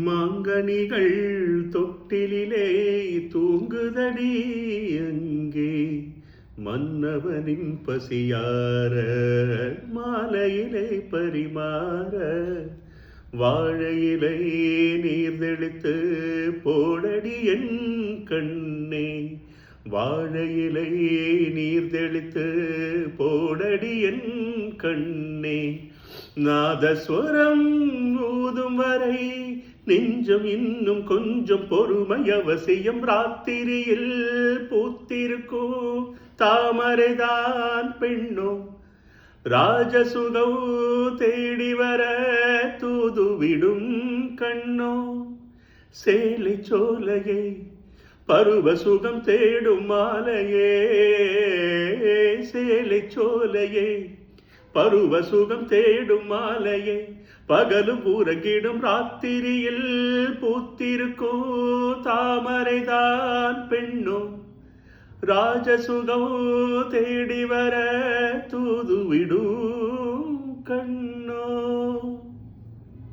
மாங்கனிகள் தொட்டிலே தூங்குதடி அங்கே மன்னவனின் பசியார மாலையிலே பரிமாற வாழையிலை நீர்தெளித்து போடடி என் கண்ணே வாழையிலை நீர்தெளித்து போடடி என் கண்ணே நாதஸ்வரம் ஊதும் வரை நெஞ்சம் இன்னும் கொஞ்சம் பொறுமை அவசியம் ராத்திரியில் பூத்திருக்கும் தாமரைதான் பெண்ணோ ராஜசுகௌ தேடி வர தூதுவிடும் கண்ணோ சேலை சோலையே பருவ சுகம் தேடும் மாலையே சேலை சோலையே பருவ சுகம் தேடும் மாலையே பகலும் உறங்கிடும் ராத்திரியில் பூத்திருக்கும் தாமரைதான் பெண்ணோ ராஜசுகம் தேடி வர தூதுவிடும் கண்ணோ.